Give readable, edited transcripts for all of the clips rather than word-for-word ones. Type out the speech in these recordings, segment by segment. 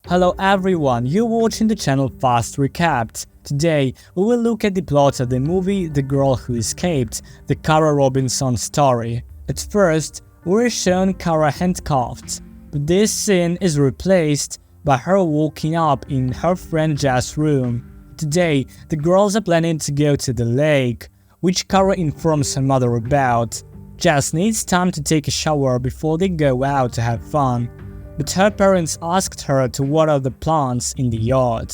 Hello everyone, you're watching the channel Fast Recapped. Today, we will look at the plot of the movie The Girl Who Escaped, the Kara Robinson story. At first, we're shown Kara handcuffed, but this scene is replaced by her waking up in her friend Jaz's room. Today, the girls are planning to go to the lake, which Kara informs her mother about. Jaz needs time to take a shower before they go out to have fun, but her parents asked her to water the plants in the yard.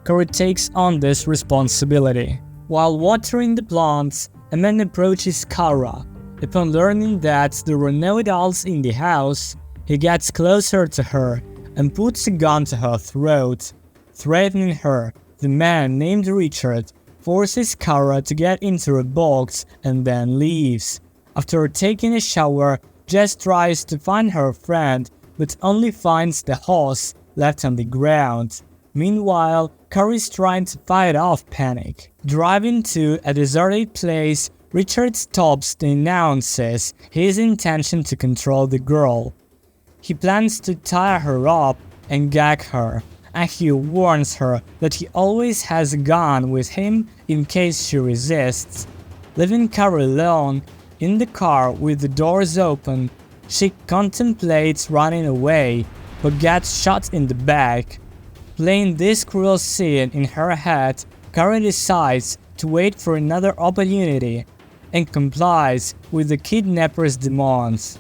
Kara takes on this responsibility. While watering the plants, a man approaches Kara. Upon learning that there were no adults in the house, he gets closer to her and puts a gun to her throat. Threatening her, the man named Richard forces Kara to get into a box and then leaves. After taking a shower, Jess tries to find her friend, but only finds the horse left on the ground. Meanwhile, Kara is trying to fight off panic. Driving to a deserted place, Richard stops and announces his intention to control the girl. He plans to tie her up and gag her, and he warns her that he always has a gun with him in case she resists. Leaving Kara alone in the car with the doors open, she contemplates running away, but gets shot in the back. Playing this cruel scene in her head, Kara decides to wait for another opportunity and complies with the kidnapper's demands.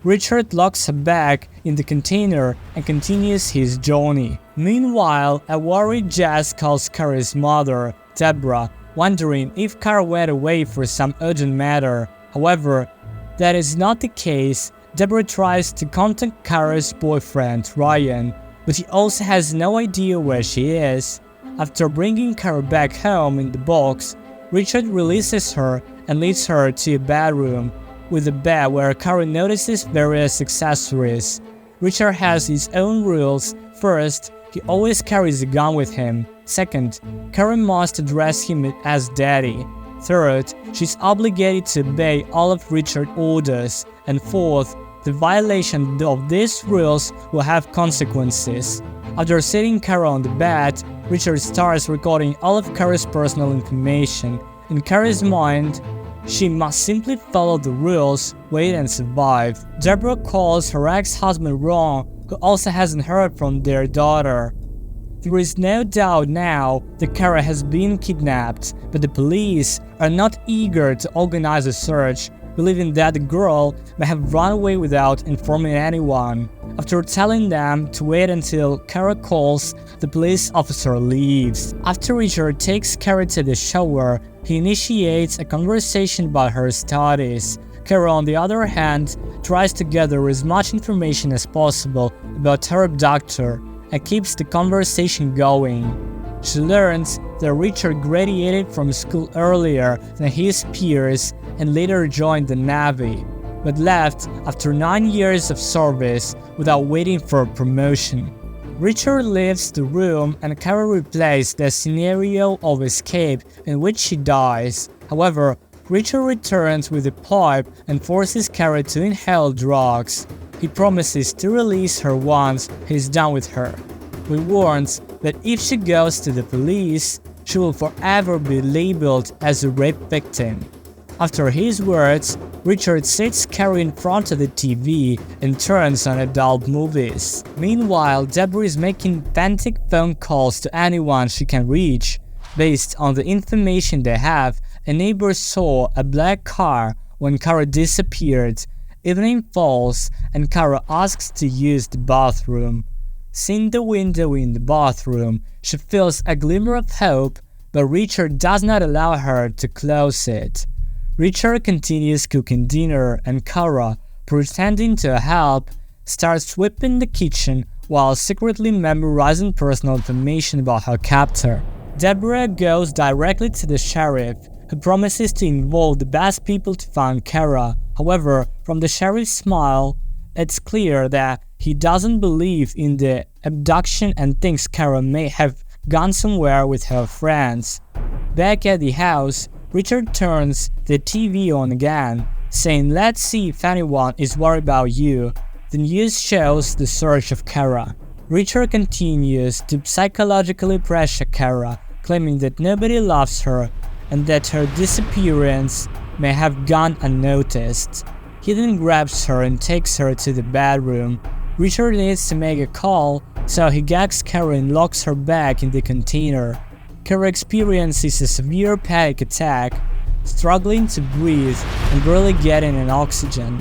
Richard locks her back in the container and continues his journey. Meanwhile, a worried Jaz calls Kara's mother, Deborah, wondering if Kara went away for some urgent matter. However, that is not the case. Deborah tries to contact Kara's boyfriend, Ryan, but he also has no idea where she is. After bringing Kara back home in the box, Richard releases her and leads her to a bedroom with a bed where Kara notices various accessories. Richard has his own rules. First, he always carries a gun with him. Second, Kara must address him as daddy. Third, she's obligated to obey all of Richard's orders. And fourth, the violation of these rules will have consequences. After sitting Kara on the bed, Richard starts recording all of Kara's personal information. In Kara's mind, she must simply follow the rules, wait and survive. Deborah calls her ex-husband Ron, who also hasn't heard from their daughter. There is no doubt now that Kara has been kidnapped, but the police are not eager to organize a search, believing that the girl may have run away without informing anyone. After telling them to wait until Kara calls, the police officer leaves. After Richard takes Kara to the shower, he initiates a conversation about her studies. Kara, on the other hand, tries to gather as much information as possible about her abductor and keeps the conversation going. She learns that Richard graduated from school earlier than his peers and later joined the Navy, but left after 9 years of service without waiting for a promotion. Richard leaves the room and Kara replays the scenario of escape in which she dies. However, Richard returns with a pipe and forces Kara to inhale drugs. He promises to release her once he's done with her, but warns that if she goes to the police, she will forever be labeled as a rape victim. After his words, Richard sits Kara in front of the TV and turns on adult movies. Meanwhile, Deborah is making frantic phone calls to anyone she can reach. Based on the information they have, a neighbor saw a black car when Kara disappeared. Evening falls and Kara asks to use the bathroom. Seeing the window in the bathroom, she feels a glimmer of hope, but Richard does not allow her to close it. Richard continues cooking dinner and Kara, pretending to help, starts sweeping the kitchen while secretly memorizing personal information about her captor. Deborah goes directly to the sheriff, who promises to involve the best people to find Kara. However, from the sheriff's smile, it's clear that he doesn't believe in the abduction and thinks Kara may have gone somewhere with her friends. Back at the house, Richard turns the TV on again, saying, "Let's see if anyone is worried about you." The news shows the search of Kara. Richard continues to psychologically pressure Kara, claiming that nobody loves her and that her disappearance may have gone unnoticed. He then grabs her and takes her to the bedroom. Richard needs to make a call, so he gags Kara and locks her back in the container. Kara experiences a severe panic attack, struggling to breathe and barely getting an oxygen.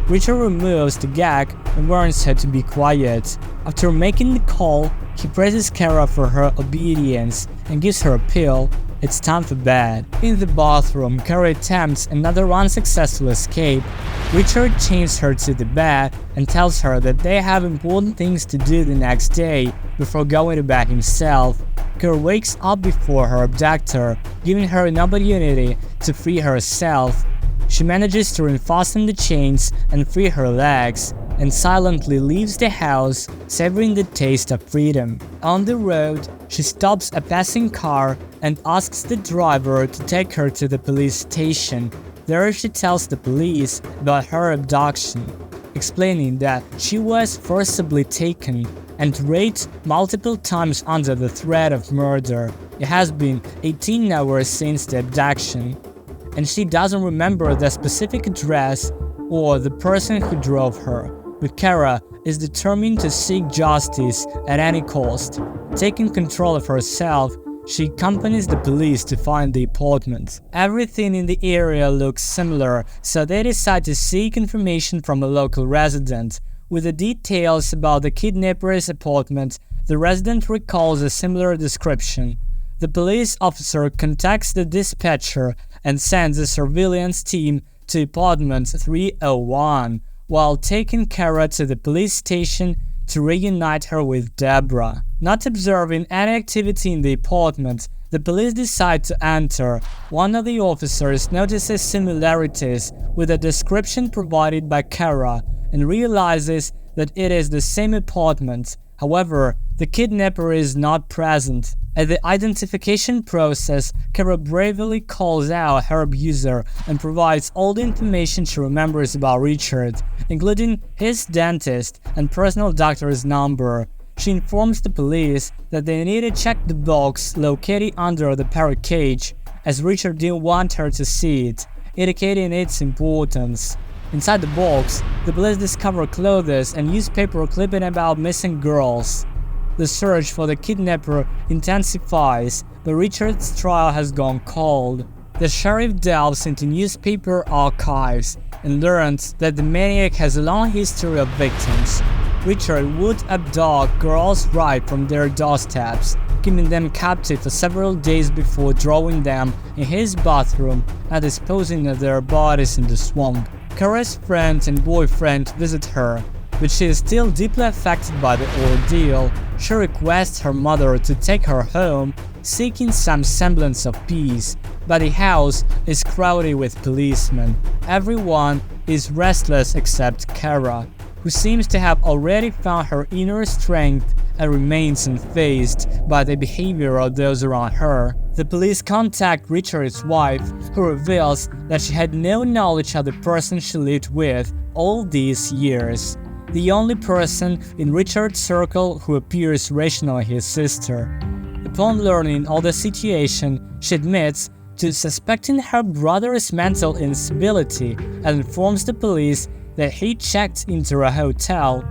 Richard removes the gag and warns her to be quiet. After making the call, he praises Kara for her obedience and gives her a pill. It's time for bed. In the bathroom, Kara attempts another unsuccessful escape. Richard chains her to the bed and tells her that they have important things to do the next day before going to bed himself. Kara wakes up before her abductor, giving her an opportunity to free herself. She manages to unfasten the chains and free her legs, and silently leaves the house, savoring the taste of freedom. On the road, she stops a passing car and asks the driver to take her to the police station. There she tells the police about her abduction, explaining that she was forcibly taken and raped multiple times under the threat of murder. It has been 18 hours since the abduction, and she doesn't remember the specific address or the person who drove her. But Kara is determined to seek justice at any cost. Taking control of herself, she accompanies the police to find the apartment. Everything in the area looks similar, so they decide to seek information from a local resident. With the details about the kidnapper's apartment, the resident recalls a similar description. The police officer contacts the dispatcher and sends a surveillance team to apartment 301, while taking Kara to the police station to reunite her with Deborah. Not observing any activity in the apartment, the police decide to enter. One of the officers notices similarities with the description provided by Kara and realizes that it is the same apartment. However, the kidnapper is not present. At the identification process, Kara bravely calls out her abuser and provides all the information she remembers about Richard, including his dentist and personal doctor's number. She informs the police that they need to check the box located under the parrot cage, as Richard didn't want her to see it, indicating its importance. Inside the box, the police discover clothes and newspaper clipping about missing girls. The search for the kidnapper intensifies, but Richard's trial has gone cold. The sheriff delves into newspaper archives and learns that the maniac has a long history of victims. Richard would abduct girls right from their doorsteps, keeping them captive for several days before drawing them in his bathroom and disposing of their bodies in the swamp. Kara's friend and boyfriend visit her, but she is still deeply affected by the ordeal. She requests her mother to take her home, seeking some semblance of peace, but the house is crowded with policemen. Everyone is restless except Kara, who seems to have already found her inner strength and remains unfazed by the behavior of those around her. The police contact Richard's wife, who reveals that she had no knowledge of the person she lived with all these years. The only person in Richard's circle who appears rational is his sister. Upon learning all the situation, she admits to suspecting her brother's mental instability and informs the police that he checked into a hotel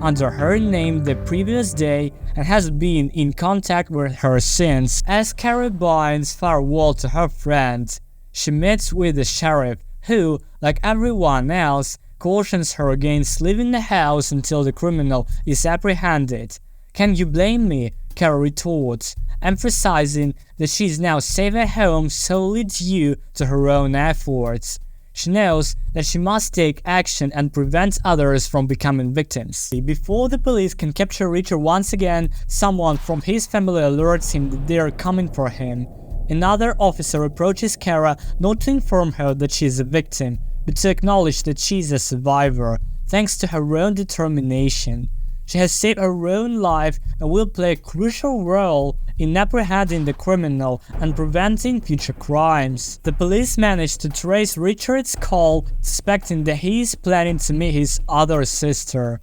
under her name the previous day and has been in contact with her since. As Kara binds farewell to her friend, she meets with the sheriff, who, like everyone else, cautions her against leaving the house until the criminal is apprehended. "Can you blame me?" Kara retorts, emphasizing that she is now safe at home solely due to her own efforts. She knows that she must take action and prevent others from becoming victims. Before the police can capture Richard once again, someone from his family alerts him that they are coming for him. Another officer approaches Kara not to inform her that she is a victim, but to acknowledge that she is a survivor, thanks to her own determination. She has saved her own life and will play a crucial role in apprehending the criminal and preventing future crimes. The police manage to trace Richard's call, suspecting that he is planning to meet his other sister.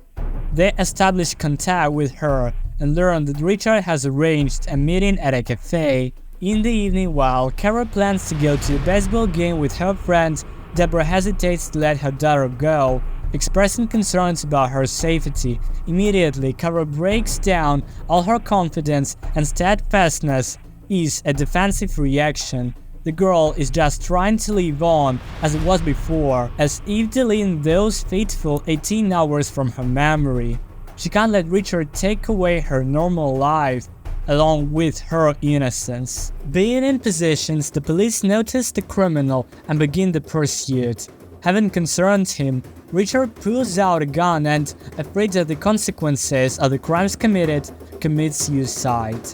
They establish contact with her and learn that Richard has arranged a meeting at a cafe. In the evening, while Kara plans to go to a baseball game with her friends, Deborah hesitates to let her daughter go, expressing concerns about her safety. Immediately, Kara breaks down. All her confidence and steadfastness is a defensive reaction. The girl is just trying to live on as it was before, as if deleting those fateful 18 hours from her memory. She can't let Richard take away her normal life, along with her innocence. Being in positions, the police notice the criminal and begin the pursuit. Having concerned him, Richard pulls out a gun and, afraid of the consequences of the crimes committed, commits suicide.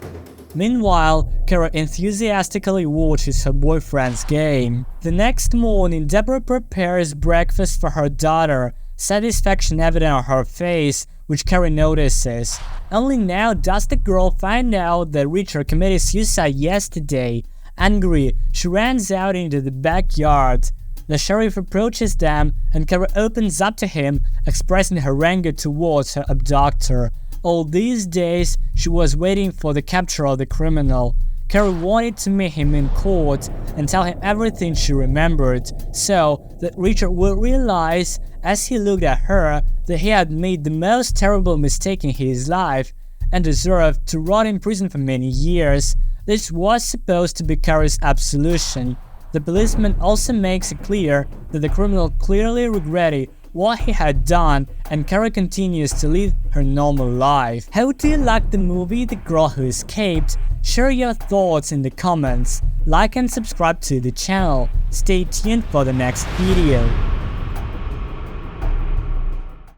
Meanwhile, Kara enthusiastically watches her boyfriend's game. The next morning, Deborah prepares breakfast for her daughter, satisfaction evident on her face, which Kara notices. Only now does the girl find out that Richard committed suicide yesterday. Angry, she runs out into the backyard. The sheriff approaches them and Kara opens up to him, expressing her anger towards her abductor. All these days, she was waiting for the capture of the criminal. Kara wanted to meet him in court and tell him everything she remembered, so that Richard would realize, as he looked at her, that he had made the most terrible mistake in his life and deserved to rot in prison for many years. This was supposed to be Kara's absolution. The policeman also makes it clear that the criminal clearly regretted what he had done, and Kara continues to live her normal life. How do you like the movie The Girl Who Escaped? Share your thoughts in the comments, like and subscribe to the channel. Stay tuned for the next video.